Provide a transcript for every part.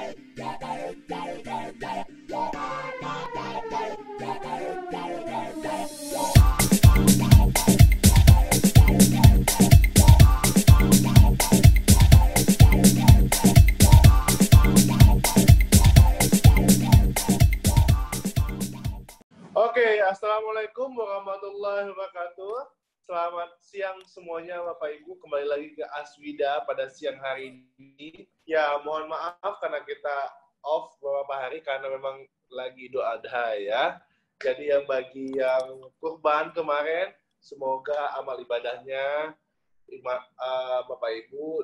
Oke, Assalamualaikum warahmatullahi wabarakatuh. Selamat siang semuanya Bapak Ibu, kembali lagi ke Aswida pada siang hari ini. Ya, mohon maaf karena kita off beberapa hari karena memang lagi Idul Adha ya. Jadi yang bagi yang kurban kemarin, semoga amal ibadahnya Bapak Ibu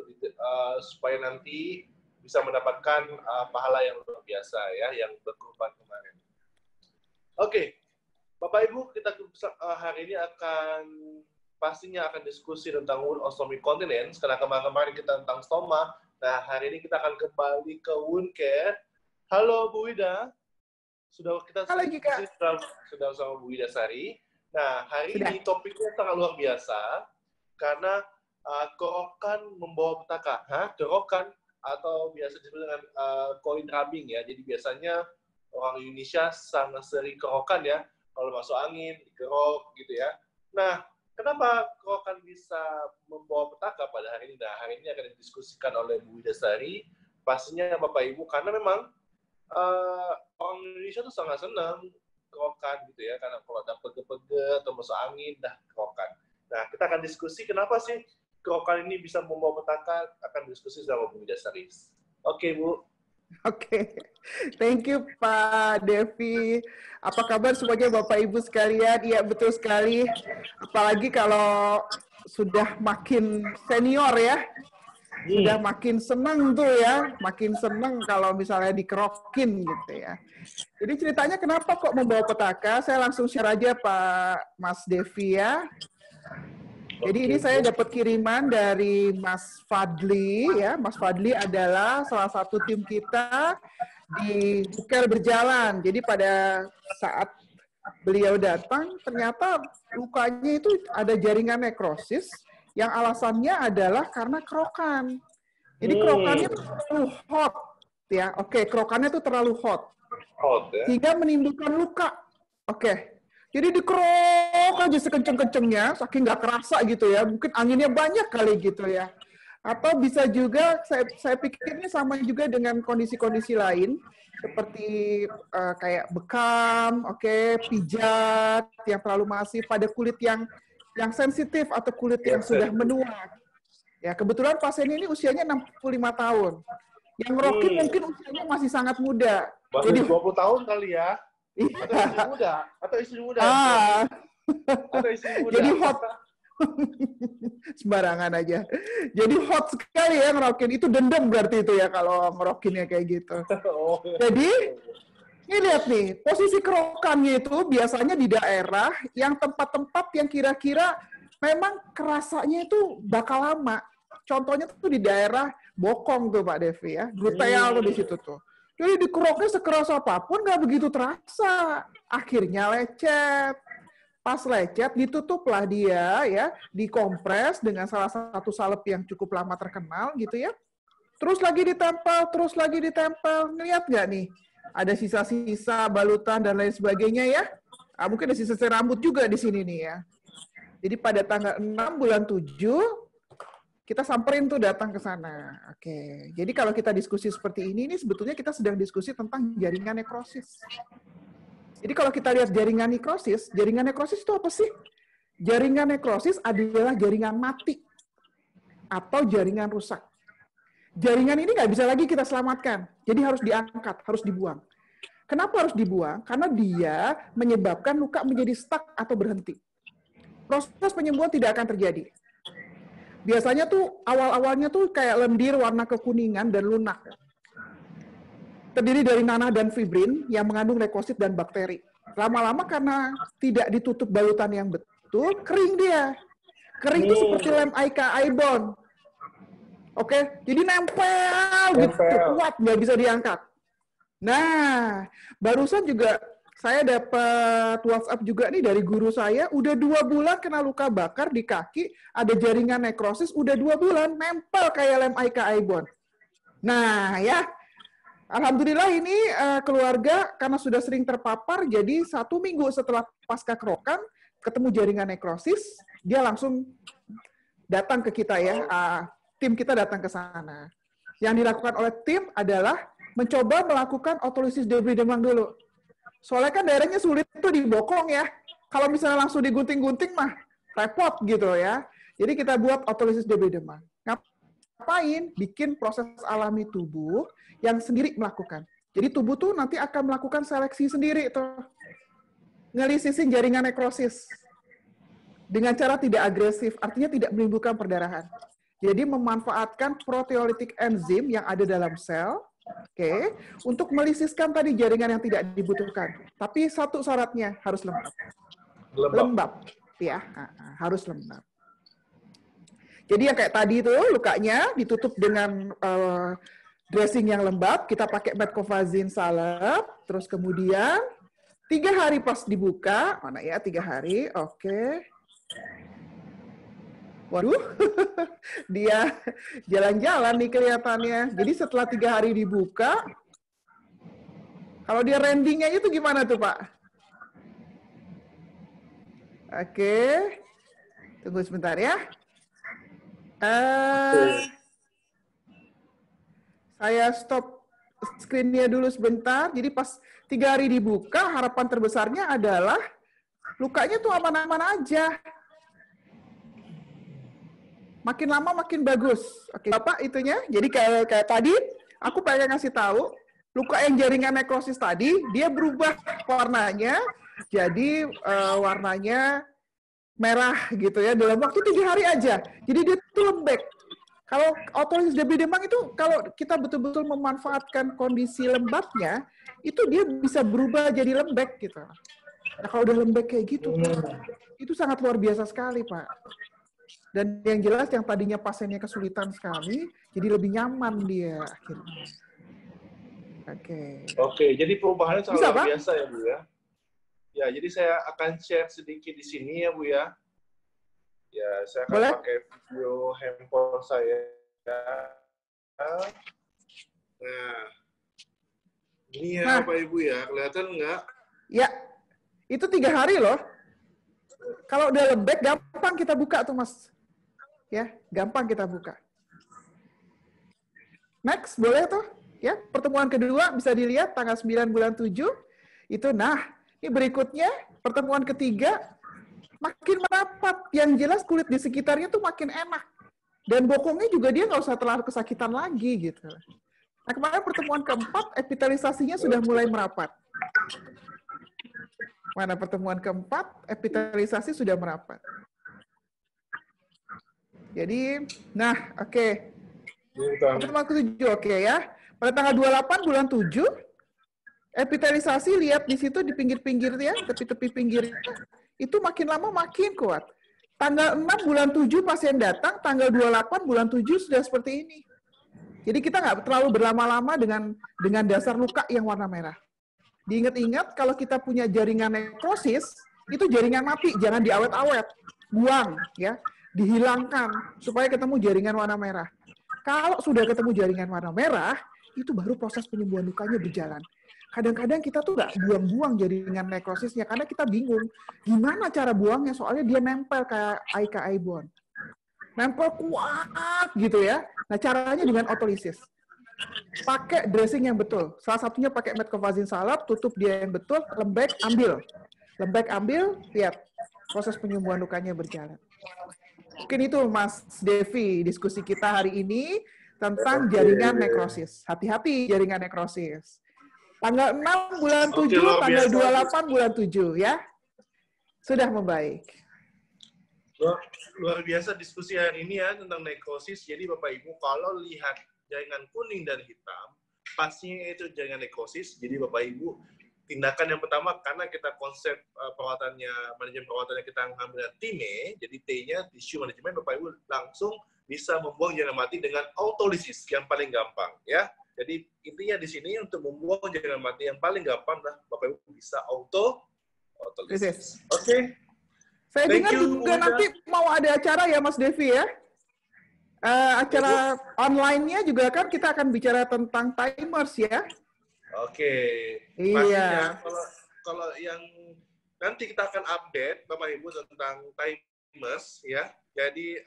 supaya nanti bisa mendapatkan pahala yang luar biasa ya, yang berkurban kemarin. Oke. Bapak Ibu, kita hari ini pastinya akan diskusi tentang wound ostomy continence, karena kemarin kita tentang stoma. Nah, hari ini kita akan kembali ke wound care. Halo Bu Wida, sudah sama Bu Wida Sari. Nah, hari ini topiknya sangat luar biasa, karena kerokan membawa petaka. Kerokan atau biasa disebut dengan coin rubbing ya. Jadi biasanya orang Indonesia sangat sering kerokan ya. Kalau masuk angin, dikerok gitu ya. Nah, kenapa kerokan bisa membawa petaka pada hari ini? Nah, hari ini akan didiskusikan oleh Bu Wida Sari, pastinya Bapak Ibu, karena memang orang Indonesia tuh sangat senang kerokan gitu ya, karena kalau ada pege-pege atau masuk angin, dah kerokan. Nah, kita akan diskusi kenapa sih kerokan ini bisa membawa petaka, akan diskusi sama Bu Wida Sari. Oke, Bu. Oke, thank you Pak Devi. Apa kabar semuanya Bapak Ibu sekalian? Iya betul sekali. Apalagi kalau sudah makin senior ya, sudah makin senang tuh ya, makin senang kalau misalnya dikerokin gitu ya. Jadi ceritanya kenapa kok membawa petaka? Saya langsung share aja Pak Mas Devi ya. Jadi ini saya dapat kiriman dari Mas Fadli ya. Mas Fadli adalah salah satu tim kita di Bukel Berjalan. Jadi pada saat beliau datang, ternyata lukanya itu ada jaringan nekrosis yang alasannya adalah karena kerokan. Jadi kerokannya itu terlalu hot ya. Oke, kerokannya itu terlalu hot. Sehingga menimbulkan luka. Oke. Jadi dikerok aja sekenceng-kencengnya, saking nggak kerasa gitu ya. Mungkin anginnya banyak kali gitu ya. Atau bisa juga, saya pikir ini sama juga dengan kondisi-kondisi lain, seperti kayak bekam, pijat, yang terlalu masif pada kulit yang sensitif atau kulit yang sudah menua. Ya, kebetulan pasien ini usianya 65 tahun. Yang ngerokin mungkin usianya masih sangat muda. Masih 20 tahun kali ya? Atau istri muda? Atau istri muda. Jadi hot. Sembarangan aja. Jadi hot sekali ya ngerokin. Itu dendam berarti itu ya kalau ngerokinnya kayak gitu. Jadi, ini lihat nih, posisi kerokannya itu biasanya di daerah yang tempat-tempat yang kira-kira memang kerasanya itu bakal lama. Contohnya tuh di daerah bokong tuh Pak Devi ya. Gluteal tuh di situ tuh. Jadi dikeroknya sekeras apapun nggak begitu terasa. Akhirnya lecet. Pas lecet ditutuplah dia ya, dikompres dengan salah satu salep yang cukup lama terkenal gitu ya. Terus lagi ditempel. Ngeliat nggak nih? Ada sisa-sisa balutan dan lain sebagainya ya. Mungkin ada sisa-sisa rambut juga di sini nih ya. Jadi pada tanggal 6 bulan 7 kita samperin tuh datang ke sana. Oke. Jadi kalau kita diskusi seperti ini sebetulnya kita sedang diskusi tentang jaringan nekrosis. Jadi kalau kita lihat jaringan nekrosis itu apa sih? Jaringan nekrosis adalah jaringan mati atau jaringan rusak. Jaringan ini nggak bisa lagi kita selamatkan. Jadi harus diangkat, harus dibuang. Kenapa harus dibuang? Karena dia menyebabkan luka menjadi stuck atau berhenti. Proses penyembuhan tidak akan terjadi. Biasanya tuh awal-awalnya tuh kayak lendir warna kekuningan dan lunak. Terdiri dari nanah dan fibrin yang mengandung leukosit dan bakteri. Lama-lama karena tidak ditutup balutan yang betul, kering dia. Kering itu seperti lem Ibon. Oke, jadi nempel gitu, kuat, nggak bisa diangkat. Nah, barusan juga saya dapat WhatsApp juga nih dari guru saya, udah 2 bulan kena luka bakar di kaki, ada jaringan nekrosis, udah 2 bulan, nempel kayak lem Ibon. Nah, ya, Alhamdulillah ini keluarga karena sudah sering terpapar, jadi 1 minggu setelah pasca kerokan, ketemu jaringan nekrosis, dia langsung datang ke kita ya, tim kita datang ke sana. Yang dilakukan oleh tim adalah mencoba melakukan otolisis debris demam dulu. Soalnya kan daerahnya sulit tuh dibokong ya. Kalau misalnya langsung digunting-gunting mah repot gitu ya. Jadi kita buat otolisis debris demam. Ngapain? Bikin proses alami tubuh yang sendiri melakukan. Jadi tubuh tuh nanti akan melakukan seleksi sendiri tuh. Ngelisisin jaringan nekrosis. Dengan cara tidak agresif, artinya tidak menimbulkan perdarahan. Jadi memanfaatkan proteolitik enzim yang ada dalam sel, untuk melisiskan tadi jaringan yang tidak dibutuhkan. Tapi satu syaratnya, harus lembab. Lembab, ya, harus lembab. Jadi yang kayak tadi itu, lukanya ditutup dengan dressing yang lembab, kita pakai metcovazine salep, terus kemudian 3 hari pas dibuka, mana ya 3 hari, oke. Waduh, dia jalan-jalan nih kelihatannya. Jadi setelah 3 hari dibuka, kalau dia rendingnya itu gimana tuh Pak? Oke, tunggu sebentar ya. Saya stop screen-nya dulu sebentar. Jadi pas 3 hari dibuka, harapan terbesarnya adalah lukanya tuh aman-aman aja. Makin lama makin bagus. Oke, Bapak itunya. Jadi kayak tadi, aku pengen ngasih tahu, luka yang jaringan nekrosis tadi, dia berubah warnanya, jadi warnanya merah gitu ya, dalam waktu 3 hari aja. Jadi dia tuh lembek. Kalau otolisis debris demam itu, kalau kita betul-betul memanfaatkan kondisi lembabnya, itu dia bisa berubah jadi lembek gitu. Nah, kalau udah lembek kayak gitu, itu sangat luar biasa sekali, Pak. Dan yang jelas yang tadinya pasiennya kesulitan sekali, jadi lebih nyaman dia akhirnya. Oke, jadi perubahannya sangat luar biasa ya, Bu ya. Ya, jadi saya akan share sedikit di sini ya, Bu ya. Ya, saya akan pakai video handphone saya. Nah, ini ya Bapak Ibu ya, kelihatan nggak? Ya, itu 3 hari loh. Kalau udah lembek, gampang kita buka tuh, Mas. Ya, gampang kita buka. Next, boleh tuh. Ya, pertemuan kedua bisa dilihat tanggal 9 bulan 7. Itu, nah, ini berikutnya, pertemuan ketiga, makin merapat. Yang jelas kulit di sekitarnya tuh makin enak. Dan bokongnya juga dia nggak usah terlalu kesakitan lagi, gitu. Nah, kemarin pertemuan keempat, epitelisasinya sudah mulai merapat. Mana pertemuan keempat, epitelisasi sudah merapat. Jadi, nah, oke. Pertemuan ke-7, oke ya. Pada tanggal 28 bulan 7, epitelisasi lihat di situ di pinggir-pinggir ya, tepi-tepi pinggir itu makin lama makin kuat. Tanggal 6 bulan 7 pasien datang, tanggal 28 bulan 7 sudah seperti ini. Jadi kita nggak terlalu berlama-lama dengan dasar luka yang warna merah. Diingat-ingat kalau kita punya jaringan nekrosis, itu jaringan mati, jangan diawet-awet. Buang ya, dihilangkan supaya ketemu jaringan warna merah. Kalau sudah ketemu jaringan warna merah, itu baru proses penyembuhan lukanya berjalan. Kadang-kadang kita tuh nggak buang-buang jaringan nekrosisnya karena kita bingung gimana cara buangnya, soalnya dia nempel kayak eye bond. Nempel kuat gitu ya. Nah, caranya dengan otolisis. Pakai dressing yang betul. Salah satunya pakai metcovazine salep, tutup dia yang betul, lembek, ambil. Lembek, ambil, lihat. Proses penyembuhan lukanya berjalan. Mungkin itu, Mas Devi, diskusi kita hari ini tentang jaringan nekrosis. Hati-hati jaringan nekrosis. Tanggal 6 bulan 7, tanggal 28 bulan 7, ya. Sudah membaik. Luar biasa diskusi hari ini ya tentang nekrosis. Jadi Bapak Ibu, kalau lihat jaringan kuning dan hitam, pastinya itu jaringan nekrosis. Jadi Bapak Ibu, tindakan yang pertama, karena kita konsep manajemen perawatannya kita ngambil TIME, jadi T-nya tissue management, Bapak Ibu langsung bisa membuang jaringan mati dengan autolisis yang paling gampang ya. Jadi intinya di sini untuk membuang jaringan mati yang paling gampang lah Bapak Ibu bisa autolisis. Oke. Saya dengar juga nanti mau ada acara ya Mas Devi ya. Acara online-nya juga kan kita akan bicara tentang timers ya. Oke. Iya. Pastinya kalau yang nanti kita akan update Bapak Ibu tentang timers ya. Jadi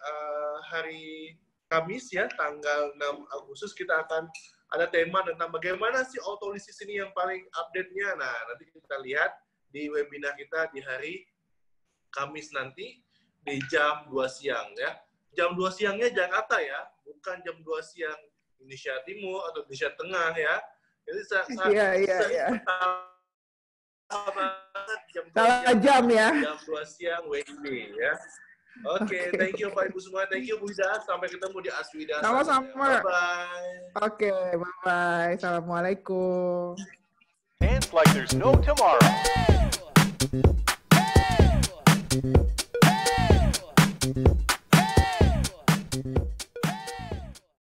hari Kamis ya, tanggal 6 Agustus kita akan ada tema tentang bagaimana sih autolisis ini yang paling update-nya. Nah, nanti kita lihat di webinar kita di hari Kamis nanti di jam 2 siang ya. Jam 2 siangnya Jakarta ya, bukan jam 2 siang Indonesia Timur atau Indonesia Tengah ya. Jadi Iya. Jam 2 siang WIB ya. Oke, thank you Pak Ibu semua. Thank you Bu Ida. Sampai ketemu di Aswida. Sama-sama. Bye-bye. Oke, bye-bye. Assalamualaikum. Dance like there's no tomorrow.